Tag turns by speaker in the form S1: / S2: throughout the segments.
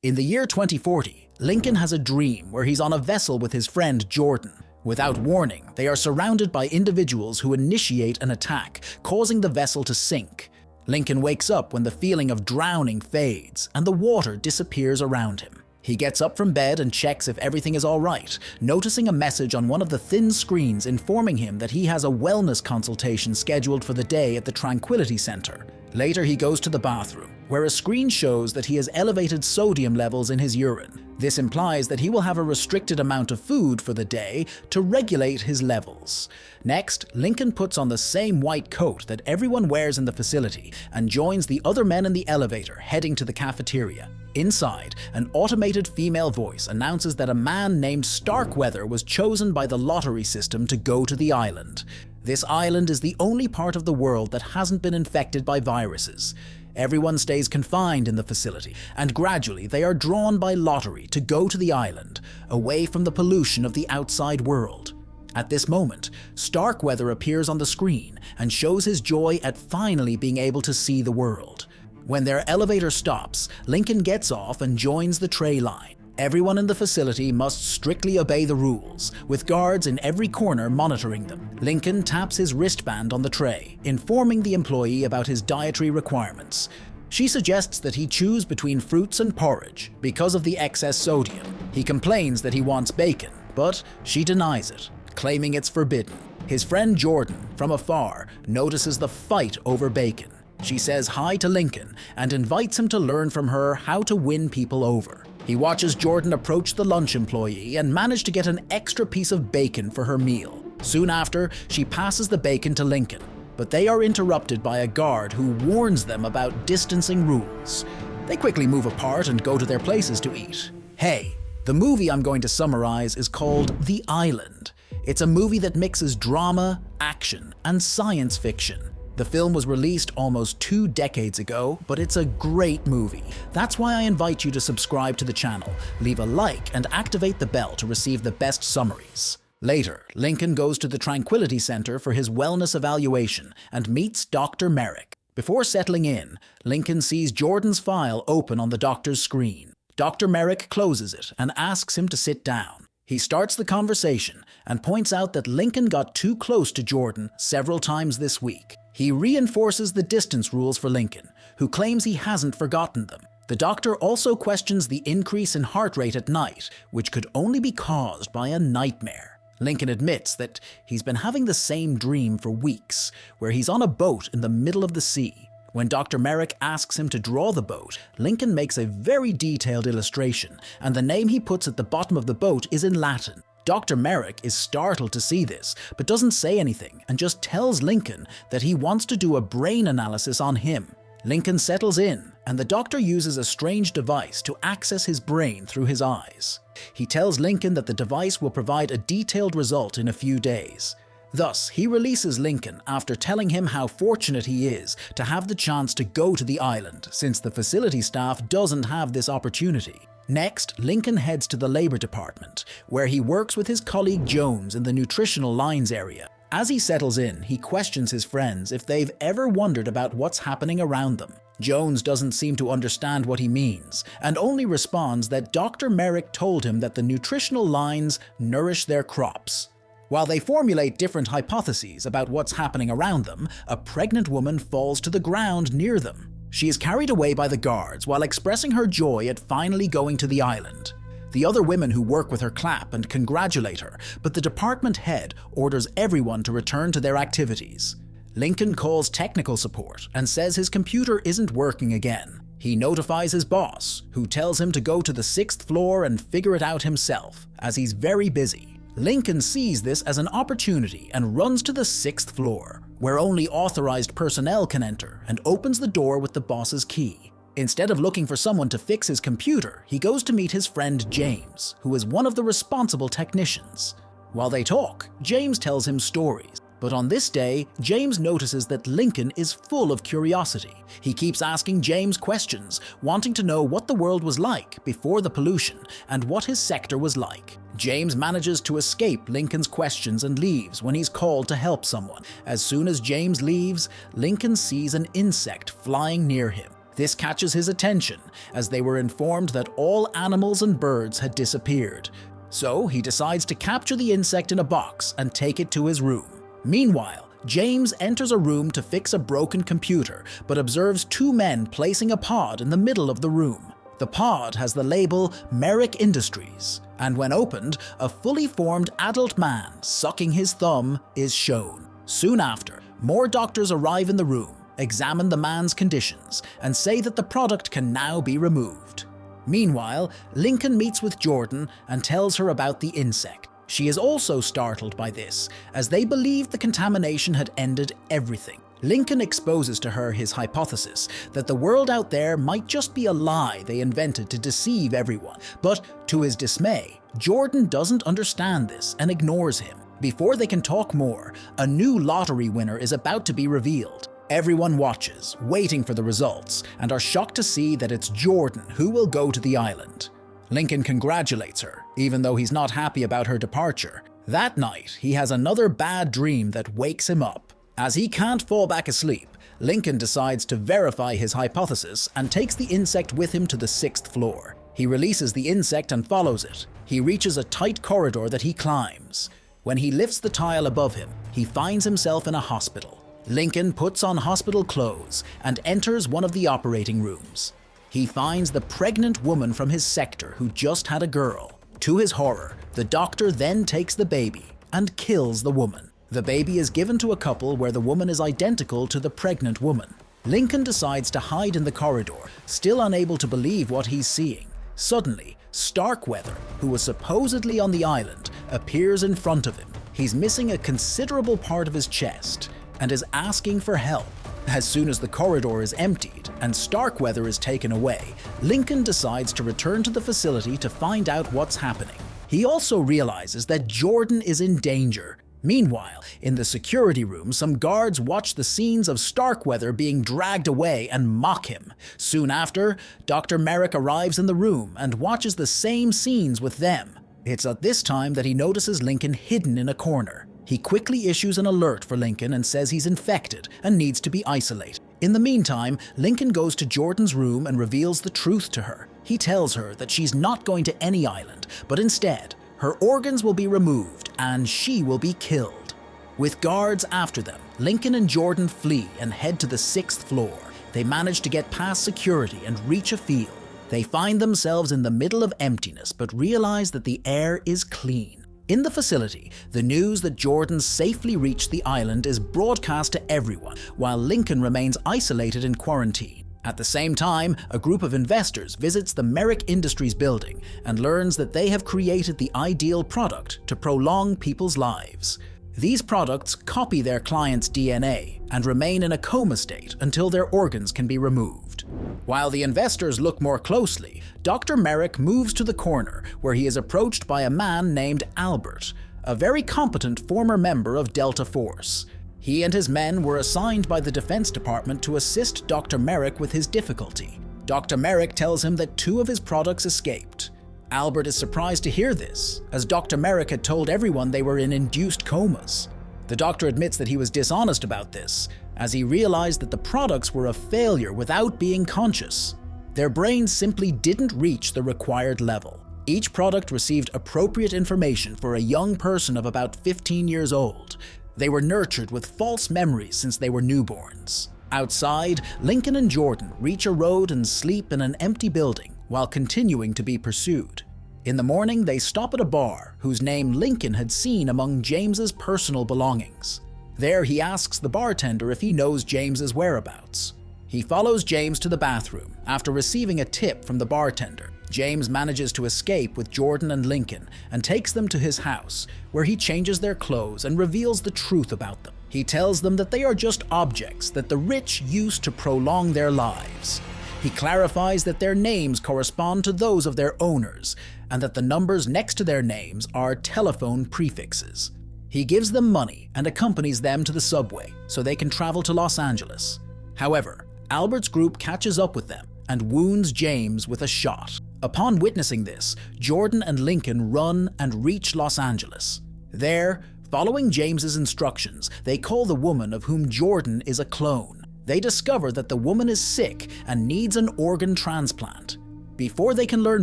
S1: In the year 2040, Lincoln has a dream where he's on a vessel with his friend Jordan. Without warning, they are surrounded by individuals who initiate an attack, causing the vessel to sink. Lincoln wakes up when the feeling of drowning fades and the water disappears around him. He gets up from bed and checks if everything is all right, noticing a message on one of the thin screens informing him that he has a wellness consultation scheduled for the day at the Tranquility Center. Later, he goes to the bathroom, where a screen shows that he has elevated sodium levels in his urine. This implies that he will have a restricted amount of food for the day to regulate his levels. Next, Lincoln puts on the same white coat that everyone wears in the facility and joins the other men in the elevator heading to the cafeteria. Inside, an automated female voice announces that a man named Starkweather was chosen by the lottery system to go to the island. This island is the only part of the world that hasn't been infected by viruses. Everyone stays confined in the facility, and gradually they are drawn by lottery to go to the island, away from the pollution of the outside world. At this moment, Starkweather appears on the screen and shows his joy at finally being able to see the world. When their elevator stops, Lincoln gets off and joins the tray line. Everyone in the facility must strictly obey the rules, with guards in every corner monitoring them. Lincoln taps his wristband on the tray, informing the employee about his dietary requirements. She suggests that he choose between fruits and porridge because of the excess sodium. He complains that he wants bacon, but she denies it, claiming it's forbidden. His friend Jordan, from afar, notices the fight over bacon. She says hi to Lincoln and invites him to learn from her how to win people over. He watches Jordan approach the lunch employee and manage to get an extra piece of bacon for her meal. Soon after, she passes the bacon to Lincoln, but they are interrupted by a guard who warns them about distancing rules. They quickly move apart and go to their places to eat. Hey, the movie I'm going to summarize is called Th3 Isl4nd. It's a movie that mixes drama, action, and science fiction. The film was released almost 2 decades ago, but it's a great movie. That's why I invite you to subscribe to the channel, leave a like, and activate the bell to receive the best summaries. Later, Lincoln goes to the Tranquility Center for his wellness evaluation and meets Dr. Merrick. Before settling in, Lincoln sees Jordan's file open on the doctor's screen. Dr. Merrick closes it and asks him to sit down. He starts the conversation and points out that Lincoln got too close to Jordan several times this week. He reinforces the distance rules for Lincoln, who claims he hasn't forgotten them. The doctor also questions the increase in heart rate at night, which could only be caused by a nightmare. Lincoln admits that he's been having the same dream for weeks, where he's on a boat in the middle of the sea. When Dr. Merrick asks him to draw the boat, Lincoln makes a very detailed illustration, and the name he puts at the bottom of the boat is in Latin. Dr. Merrick is startled to see this, but doesn't say anything and just tells Lincoln that he wants to do a brain analysis on him. Lincoln settles in, and the doctor uses a strange device to access his brain through his eyes. He tells Lincoln that the device will provide a detailed result in a few days. Thus, he releases Lincoln after telling him how fortunate he is to have the chance to go to the island, since the facility staff doesn't have this opportunity. Next, Lincoln heads to the labor department, where he works with his colleague Jones in the nutritional lines area. As he settles in, he questions his friends if they've ever wondered about what's happening around them. Jones doesn't seem to understand what he means, and only responds that Dr. Merrick told him that the nutritional lines nourish their crops. While they formulate different hypotheses about what's happening around them, a pregnant woman falls to the ground near them. She is carried away by the guards while expressing her joy at finally going to the island. The other women who work with her clap and congratulate her, but the department head orders everyone to return to their activities. Lincoln calls technical support and says his computer isn't working again. He notifies his boss, who tells him to go to the 6th floor and figure it out himself, as he's very busy. Lincoln sees this as an opportunity and runs to the 6th floor, where only authorized personnel can enter, and opens the door with the boss's key. Instead of looking for someone to fix his computer, he goes to meet his friend James, who is one of the responsible technicians. While they talk, James tells him stories. But on this day, James notices that Lincoln is full of curiosity. He keeps asking James questions, wanting to know what the world was like before the pollution and what his sector was like. James manages to escape Lincoln's questions and leaves when he's called to help someone. As soon as James leaves, Lincoln sees an insect flying near him. This catches his attention, as they were informed that all animals and birds had disappeared. So he decides to capture the insect in a box and take it to his room. Meanwhile, James enters a room to fix a broken computer, but observes two men placing a pod in the middle of the room. The pod has the label Merrick Industries, and when opened, a fully formed adult man sucking his thumb is shown. Soon after, more doctors arrive in the room, examine the man's conditions, and say that the product can now be removed. Meanwhile, Lincoln meets with Jordan and tells her about the insect. She is also startled by this, as they believed the contamination had ended everything. Lincoln exposes to her his hypothesis that the world out there might just be a lie they invented to deceive everyone. But to his dismay, Jordan doesn't understand this and ignores him. Before they can talk more, a new lottery winner is about to be revealed. Everyone watches, waiting for the results, and are shocked to see that it's Jordan who will go to the island. Lincoln congratulates her, even though he's not happy about her departure. That night, he has another bad dream that wakes him up. As he can't fall back asleep, Lincoln decides to verify his hypothesis and takes the insect with him to the 6th floor. He releases the insect and follows it. He reaches a tight corridor that he climbs. When he lifts the tile above him, he finds himself in a hospital. Lincoln puts on hospital clothes and enters one of the operating rooms. He finds the pregnant woman from his sector who just had a girl. To his horror, the doctor then takes the baby and kills the woman. The baby is given to a couple where the woman is identical to the pregnant woman. Lincoln decides to hide in the corridor, still unable to believe what he's seeing. Suddenly, Starkweather, who was supposedly on the island, appears in front of him. He's missing a considerable part of his chest and is asking for help. As soon as the corridor is emptied and Starkweather is taken away, Lincoln decides to return to the facility to find out what's happening. He also realizes that Jordan is in danger. Meanwhile, in the security room, some guards watch the scenes of Starkweather being dragged away and mock him. Soon after, Dr. Merrick arrives in the room and watches the same scenes with them. It's at this time that he notices Lincoln hidden in a corner. He quickly issues an alert for Lincoln and says he's infected and needs to be isolated. In the meantime, Lincoln goes to Jordan's room and reveals the truth to her. He tells her that she's not going to any island, but instead, her organs will be removed and she will be killed. With guards after them, Lincoln and Jordan flee and head to the 6th floor. They manage to get past security and reach a field. They find themselves in the middle of emptiness but realize that the air is clean. In the facility, the news that Jordan safely reached the island is broadcast to everyone, while Lincoln remains isolated in quarantine. At the same time, a group of investors visits the Merrick Industries building and learns that they have created the ideal product to prolong people's lives. These products copy their clients' DNA and remain in a coma state until their organs can be removed. While the investors look more closely, Dr. Merrick moves to the corner where he is approached by a man named Albert, a very competent former member of Delta Force. He and his men were assigned by the Defense Department to assist Dr. Merrick with his difficulty. Dr. Merrick tells him that 2 of his products escaped. Albert is surprised to hear this, as Dr. Merrick had told everyone they were in induced comas. The doctor admits that he was dishonest about this, as he realized that the products were a failure without being conscious. Their brains simply didn't reach the required level. Each product received appropriate information for a young person of about 15 years old. They were nurtured with false memories since they were newborns. Outside, Lincoln and Jordan reach a road and sleep in an empty building while continuing to be pursued. In the morning, they stop at a bar whose name Lincoln had seen among James's personal belongings. There, he asks the bartender if he knows James's whereabouts. He follows James to the bathroom after receiving a tip from the bartender. James manages to escape with Jordan and Lincoln and takes them to his house, where he changes their clothes and reveals the truth about them. He tells them that they are just objects that the rich use to prolong their lives. He clarifies that their names correspond to those of their owners, and that the numbers next to their names are telephone prefixes. He gives them money and accompanies them to the subway so they can travel to Los Angeles. However, Albert's group catches up with them and wounds James with a shot. Upon witnessing this, Jordan and Lincoln run and reach Los Angeles. There, following James's instructions, they call the woman of whom Jordan is a clone. They discover that the woman is sick and needs an organ transplant. Before they can learn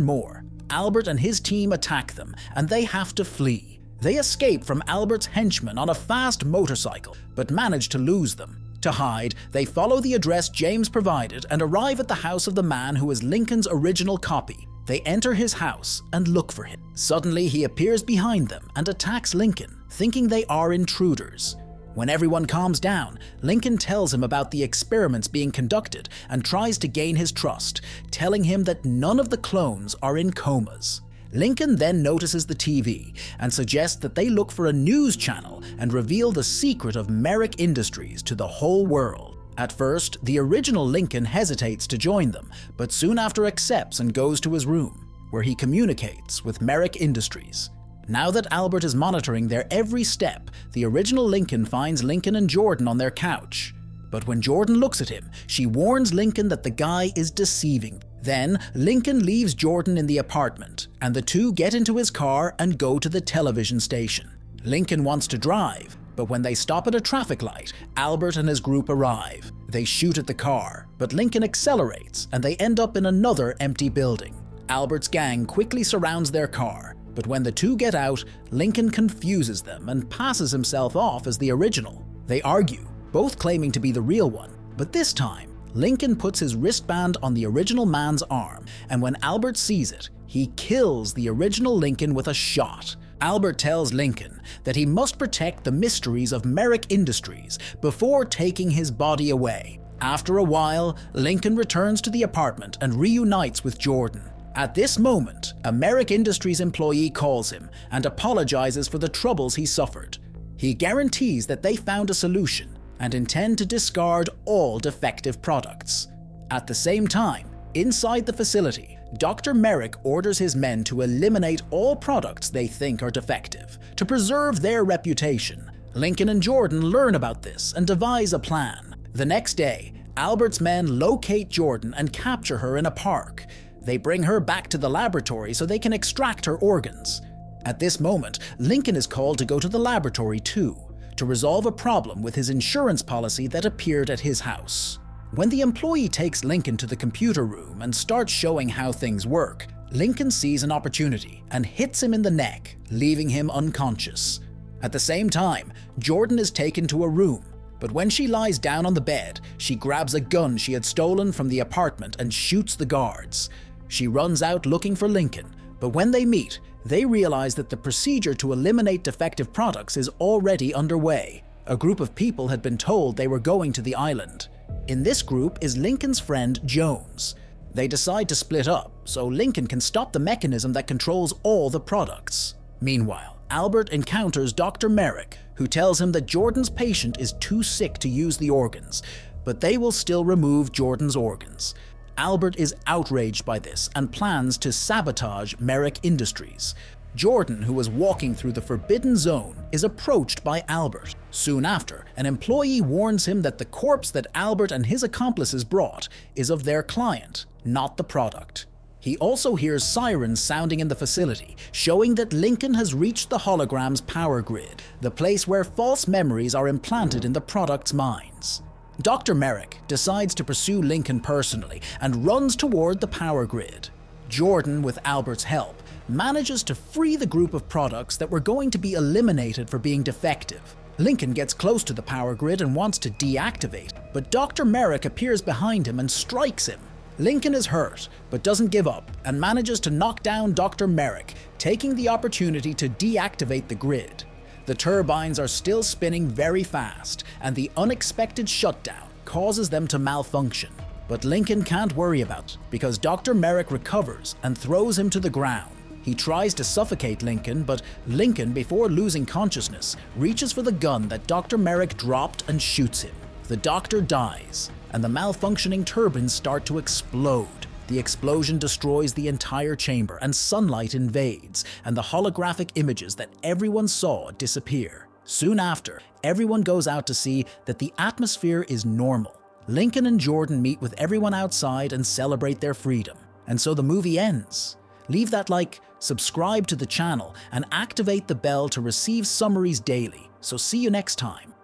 S1: more, Albert and his team attack them, and they have to flee. They escape from Albert's henchmen on a fast motorcycle, but manage to lose them. To hide, they follow the address James provided and arrive at the house of the man who is Lincoln's original copy. They enter his house and look for him. Suddenly, he appears behind them and attacks Lincoln, thinking they are intruders. When everyone calms down, Lincoln tells him about the experiments being conducted and tries to gain his trust, telling him that none of the clones are in comas. Lincoln then notices the TV and suggests that they look for a news channel and reveal the secret of Merrick Industries to the whole world. At first, the original Lincoln hesitates to join them, but soon after accepts and goes to his room, where he communicates with Merrick Industries. Now that Albert is monitoring their every step, the original Lincoln finds Lincoln and Jordan on their couch. But when Jordan looks at him, she warns Lincoln that the guy is deceiving. Then, Lincoln leaves Jordan in the apartment, and the two get into his car and go to the television station. Lincoln wants to drive, but when they stop at a traffic light, Albert and his group arrive. They shoot at the car, but Lincoln accelerates, and they end up in another empty building. Albert's gang quickly surrounds their car, but when the two get out, Lincoln confuses them and passes himself off as the original. They argue, both claiming to be the real one, but this time, Lincoln puts his wristband on the original man's arm, and when Albert sees it, he kills the original Lincoln with a shot. Albert tells Lincoln that he must protect the mysteries of Merrick Industries before taking his body away. After a while, Lincoln returns to the apartment and reunites with Jordan. At this moment, a Merrick Industries employee calls him and apologizes for the troubles he suffered. He guarantees that they found a solution and intend to discard all defective products. At the same time, inside the facility, Dr. Merrick orders his men to eliminate all products they think are defective, to preserve their reputation. Lincoln and Jordan learn about this and devise a plan. The next day, Albert's men locate Jordan and capture her in a park. They bring her back to the laboratory so they can extract her organs. At this moment, Lincoln is called to go to the laboratory too, to resolve a problem with his insurance policy that appeared at his house. When the employee takes Lincoln to the computer room and starts showing how things work, Lincoln sees an opportunity and hits him in the neck, leaving him unconscious. At the same time, Jordan is taken to a room, but when she lies down on the bed, she grabs a gun she had stolen from the apartment and shoots the guards. She runs out looking for Lincoln, but when they meet, they realize that the procedure to eliminate defective products is already underway. A group of people had been told they were going to the island. In this group is Lincoln's friend Jones. They decide to split up so Lincoln can stop the mechanism that controls all the products. Meanwhile, Albert encounters Dr. Merrick, who tells him that Jordan's patient is too sick to use the organs, but they will still remove Jordan's organs. Albert is outraged by this and plans to sabotage Merrick Industries. Jordan, who was walking through the forbidden zone, is approached by Albert. Soon after, an employee warns him that the corpse that Albert and his accomplices brought is of their client, not the product. He also hears sirens sounding in the facility, showing that Lincoln has reached the hologram's power grid, the place where false memories are implanted in the product's minds. Dr. Merrick decides to pursue Lincoln personally and runs toward the power grid. Jordan, with Albert's help, manages to free the group of products that were going to be eliminated for being defective. Lincoln gets close to the power grid and wants to deactivate, but Dr. Merrick appears behind him and strikes him. Lincoln is hurt, but doesn't give up and manages to knock down Dr. Merrick, taking the opportunity to deactivate the grid. The turbines are still spinning very fast, and the unexpected shutdown causes them to malfunction. But Lincoln can't worry about it, because Dr. Merrick recovers and throws him to the ground. He tries to suffocate Lincoln, but Lincoln, before losing consciousness, reaches for the gun that Dr. Merrick dropped and shoots him. The doctor dies, and the malfunctioning turbines start to explode. The explosion destroys the entire chamber, and sunlight invades, and the holographic images that everyone saw disappear. Soon after, everyone goes out to see that the atmosphere is normal. Lincoln and Jordan meet with everyone outside and celebrate their freedom. And so the movie ends. Leave that like, subscribe to the channel, and activate the bell to receive summaries daily. So see you next time.